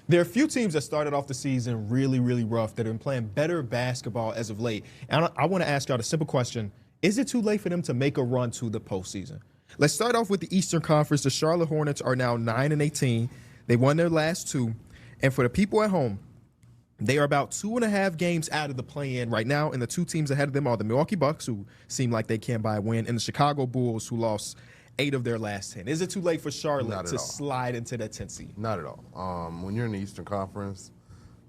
There are a few teams that started off the season really, really rough that have been playing better basketball as of late. And I want to ask y'all a simple question. Is it too late for them to make a run to the postseason? Let's start off with the Eastern Conference. The Charlotte Hornets are now 9-18. They won their last two. And for the people at home, they are about 2.5 games out of the play-in right now, and the two teams ahead of them are the Milwaukee Bucks, who seem like they can't buy a win, and the Chicago Bulls, who lost 8 of their last 10. Is it too late for Charlotte to slide into that 10th seed? Not at all. When you're in the Eastern Conference,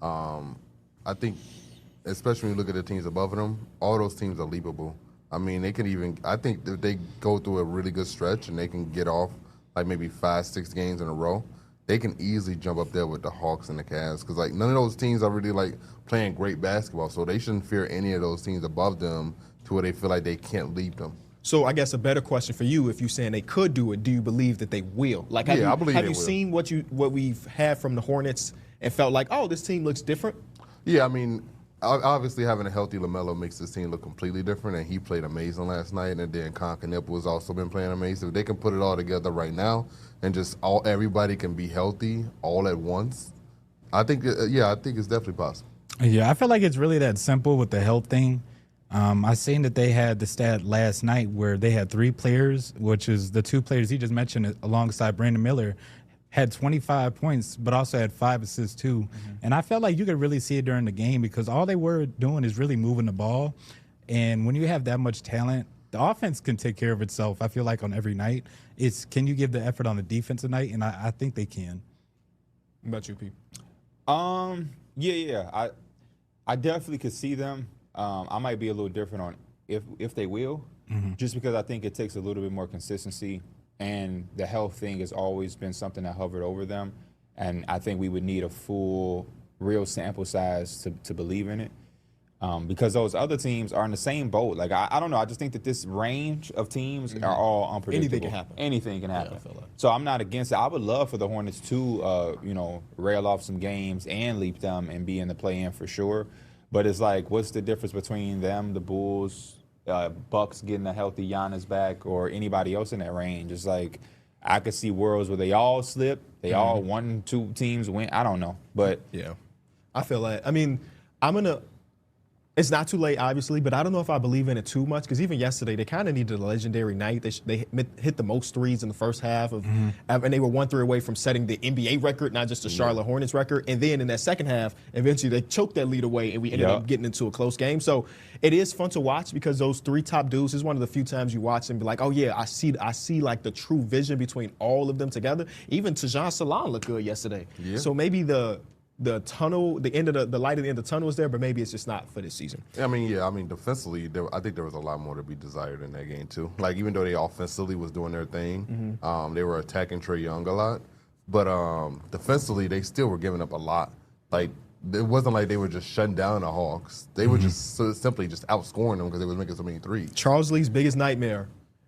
I think, especially when you look at the teams above them, all those teams are leapable. I mean, I think if they go through a really good stretch and they can get off like maybe 5-6 games in a row, they can easily jump up there with the Hawks and the Cavs, because like none of those teams are really like playing great basketball, so they shouldn't fear any of those teams above them to where they feel like they can't leap them. So I guess a better question for you, if you're saying they could do it, do you believe that they will? Like, I believe have they you will. seen what we've had from the Hornets and felt like, oh, this team looks different? Yeah, I mean, obviously having a healthy LaMelo makes this team look completely different, and he played amazing last night, and then Con Knipp has also been playing amazing. If they can put it all together right now and just everybody can be healthy all at once, I think it's definitely possible. Yeah, I feel like it's really that simple with the health thing. I seen that they had the stat last night where they had 3 players, which is the 2 players he just mentioned alongside Brandon Miller, had 25 points, but also had 5 assists too. Mm-hmm. And I felt like you could really see it during the game because all they were doing is really moving the ball. And when you have that much talent, the offense can take care of itself, I feel like, on every night. It's can you give the effort on the defense tonight? And I think they can. What about you, Pete? Yeah. I definitely could see them. I might be a little different on if they will, just because I think it takes a little bit more consistency, and the health thing has always been something that hovered over them, and I think we would need a full, real sample size to believe in it, because those other teams are in the same boat. Like, I don't know. I just think that this range of teams are all unpredictable. Anything can happen. Yeah, so I'm not against it. I would love for the Hornets to, rail off some games and leap them and be in the play-in for sure. But it's like, what's the difference between them, the Bulls, Bucks getting a healthy Giannis back, or anybody else in that range? It's like, I could see worlds where they all slip, they all 1-2 teams win. I don't know, but yeah, I feel that. I mean, it's not too late, obviously, but I don't know if I believe in it too much, because even yesterday, they kind of needed a legendary night. They hit the most threes in the first half, and they were 1 3 away from setting the NBA record, not just the Charlotte Hornets record. And then in that second half, eventually they choked that lead away, and we ended up getting into a close game. So it is fun to watch, because those 3 top dudes is one of the few times you watch and be like, oh, yeah, I see like the true vision between all of them together. Even Tajon Salon looked good yesterday. Yeah. So maybe the tunnel, the end of the light at the end of the tunnel is there, but maybe it's just not for this season. I mean, defensively, I think there was a lot more to be desired in that game too. Like, even though they offensively was doing their thing, they were attacking Trae Young a lot, but defensively they still were giving up a lot. Like, it wasn't like they were just shutting down the Hawks. They were just simply just outscoring them because they was making so many threes. Charles Lee's biggest nightmare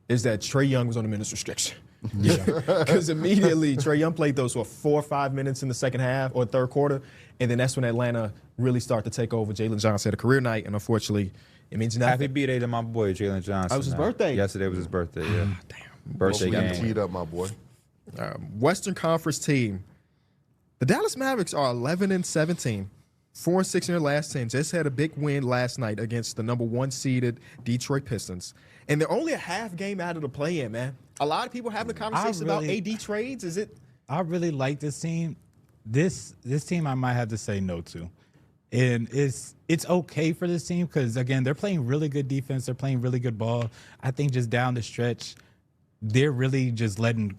is that Trae Young was on a minutes restriction. Yeah, because immediately Trae Young played those 4 or 5 minutes in the second half or third quarter, and then that's when Atlanta really started to take over. Jalen Johnson had a career night, and unfortunately, it means nothing. Happy B-Day to my boy Jalen Johnson. It was his birthday. Yesterday was his birthday. Yeah, damn. Birthday game. Teed up, my boy. Western Conference team. The Dallas Mavericks are 11-17. 4-6 in their last 10. Just had a big win last night against the number 1 seeded Detroit Pistons. And they're only a half game out of the play-in, man. A lot of people having a conversation about AD trades. Is it? I really like this team. This team I might have to say no to. And it's okay for this team because, again, they're playing really good defense. They're playing really good ball. I think just down the stretch, they're really just letting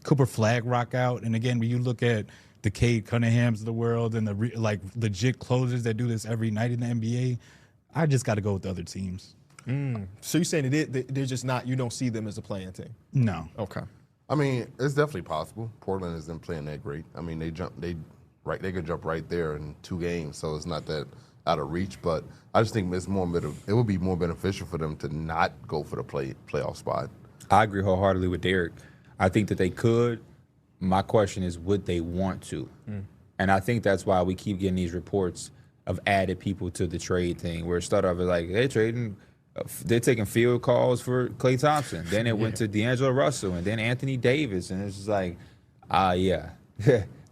Cooper Flagg rock out. And, again, when you look at the Cade Cunninghams of the world and the legit closers that do this every night in the NBA, I just got to go with the other teams. So you're saying they're just not, you don't see them as a playing team? No. Okay. I mean, it's definitely possible. Portland isn't playing that great. I mean, they could jump right there in 2 games, so it's not that out of reach. But I just think it would be more beneficial for them to not go for the playoff spot. I agree wholeheartedly with Derek. I think that they could. My question is, would they want to? And I think that's why we keep getting these reports of added people to the trade thing, where it started off as like, they're taking field calls for Klay Thompson. Then it went to D'Angelo Russell and then Anthony Davis. And it's just like,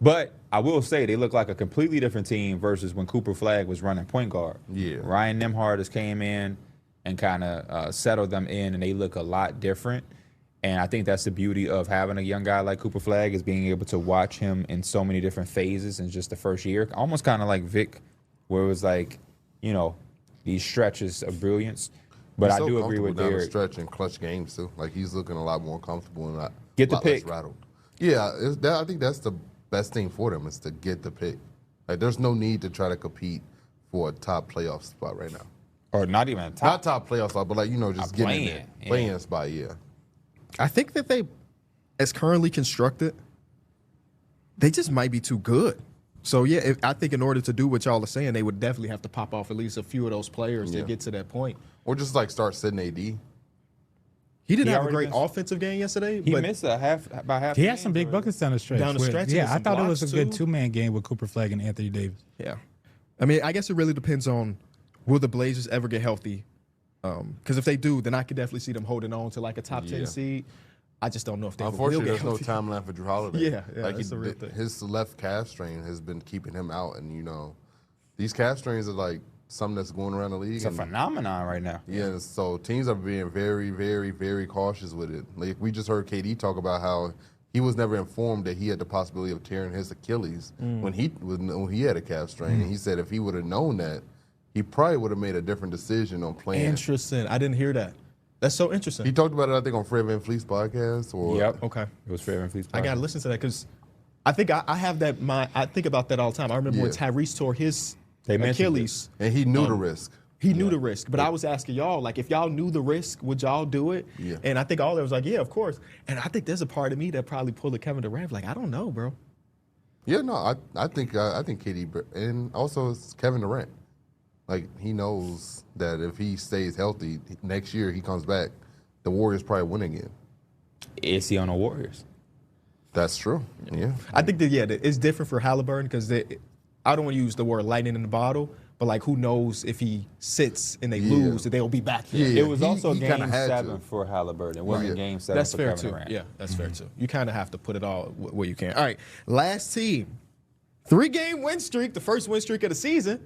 But I will say they look like a completely different team versus when Cooper Flagg was running point guard. Yeah. Ryan Nembhard has came in and kind of settled them in, and they look a lot different. And I think that's the beauty of having a young guy like Cooper Flagg is being able to watch him in so many different phases in just the first year. Almost kind of like Vic, where it was like, you know, these stretches of brilliance. But He's I so do agree with comfortable down the Derek. stretch and clutch games too. Like he's looking a lot more comfortable and Get the lot less pick. rattled. Yeah, I think that's the best thing for them is to get the pick. Like there's no need to try to compete for a top playoff spot right now. Or not even a Not top. top playoff spot, but like just getting in there. playing, yeah. Playing spot, yeah. I think that they, as currently constructed, they just might be too good. So yeah, I think in order to do what y'all are saying, they would definitely have to pop off at least a few of those players to Yeah. get to that point. Or just like start sitting AD. He didn't He have a already great missed- offensive game yesterday, He but missed about half. He had some big buckets down the stretch. Down the stretch, he Yeah, had I some thought it was a blocks, good too. two-man game with Cooper Flagg and Anthony Davis. yeah. I mean, I guess it really depends on will the Blazers ever get healthy. Because if they do, then I could definitely see them holding on to like a top 10 Yeah. seed. I just don't know if they will Unfortunately, get there's no healthy. timeline for Drew Holiday. Yeah, like that's the real thing. his left calf strain has been keeping him out, and these calf strains are like something that's going around the league. It's a and- phenomenon right now. Yeah, so teams are being very, very, very cautious with it. Like we just heard KD talk about how he was never informed that he had the possibility of tearing his Achilles when he had a calf strain, and he said if he would have known that, he probably would have made a different decision on playing. Interesting. I didn't hear that. That's so interesting. He talked about it, I think, on Fred VanVleet's podcast. Or Yep. Okay. It was fair and feast. I got to listen to that because I think I have that mind. I think about that all the time. I remember when Yeah. Tyrese tore his They mentioned Achilles. and he knew the risk. He knew the risk, but I was asking y'all, like, if y'all knew the risk, would y'all do it? Yeah. And I think all that was like, yeah, of course. And I think there's a part of me that probably pulled a Kevin Durant, like, I don't know, bro. Yeah, no, I think KD and also it's Kevin Durant. Like he knows that if he stays healthy next year, he comes back, the Warriors probably win again. Is he on the Warriors? That's true. Yeah. I think that, it's different for Halliburton because I don't want to use the word lightning in the bottle, but like, who knows if he sits and they Yeah. lose, that they'll be back there. Yeah. It was also he game kinda had 7 to. for Halliburton. It wasn't Yeah. game 7 That's for fair, Kevin too. Durant. Yeah, that's fair, too. You kind of have to put it all where you can. All right, last team. 3-game win streak, the first win streak of the season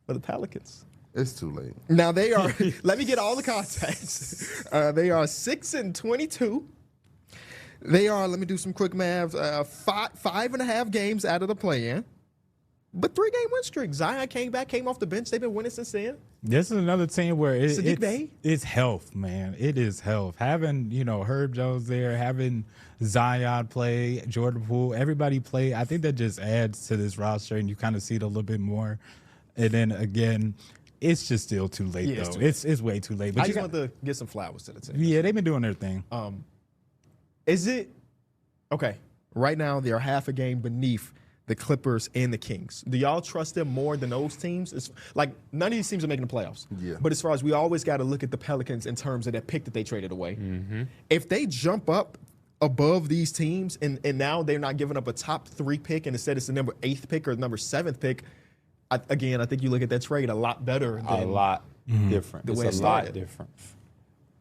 for the Pelicans. It's too late. Now they are. Let me get all the context. They are 6-22. They are. Let me do some quick math. 5.5 games out of the play-in, but 3-game win streak. Zion came off the bench. They've been winning since then. This is another team where Sadiq Bey? it's health, man. It is health. Having, Herb Jones there, having Zion play, Jordan Poole, everybody play, I think that just adds to this roster, and you kind of see it a little bit more. And then, again, it's just still too late, Yeah, it's though. too late. It's way too late. But I you just got, want to get some flowers to the team. yeah, they've been doing their thing. Is it okay? Right now, they are half a game beneath the Clippers and the Kings. Do y'all trust them more than those teams? It's like none of these teams are making the playoffs. Yeah. But as far as we always got to look at the Pelicans in terms of that pick that they traded away. If they jump up above these teams and now they're not giving up a top 3 pick and instead it's the number 8th pick or number 7th pick, I think you look at that trade a lot better than A lot different. The It's way it a lot started. different.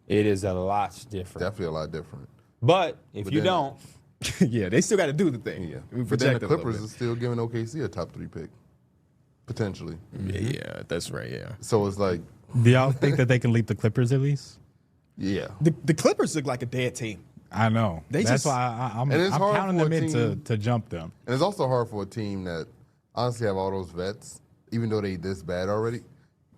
It is a lot different. Definitely a lot different. But if you then- don't, yeah, they still got to do the thing. Yeah. We But then project the it a little Clippers bit. is still giving OKC a top 3 pick. Potentially. Yeah, that's right. Yeah. So it's like, Do y'all think that they can leap the Clippers at least? yeah. The Clippers look like a dead team. I know. They That's just- why I'm And it's hard counting for a them in team- to jump them. And it's also hard for a team that honestly have all those vets, even though they this bad already,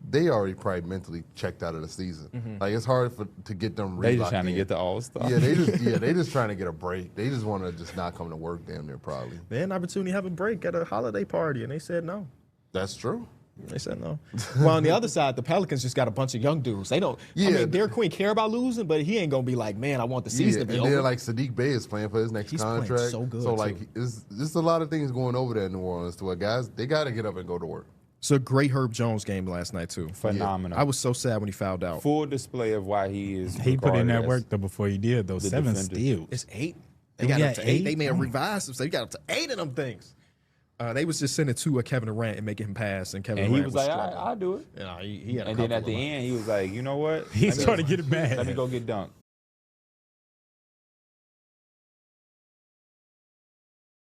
they already probably mentally checked out of the season. Like it's hard to get them they just re-locked trying to in. get the All-Star. Yeah, they just trying to get a break. They just want to just not come to work damn near probably. They had an opportunity to have a break at a holiday party, and they said no. That's true. They said no. Well, on the other side, the Pelicans just got a bunch of young dudes. They don't. I Yeah. mean, Derek Queen care about losing, but he ain't gonna be like, man, I want the season to be and over. then like Sadiq Bey is playing for his next He's playing contract. so good, like too. it's just a lot of things going over there in New Orleans to where guys they got to get up and go to work. It's a great Herb Jones game last night too. Phenomenal. I was so sad when he fouled out. Full display of why he is. He put in regarded that as- work though before he did those 7 defender. steals. It's 8. They Oh, got yeah, up to 8. 8? They may have revised them, so they got up to 8 of them things. They was just sending to Kevin Durant and making him pass, and Kevin And he Durant was like, struggling. I'll do it. Yeah, he had a And then couple at the of them. end, he was like, you know what? He's Let me- trying to get it back. Let me go get dunked.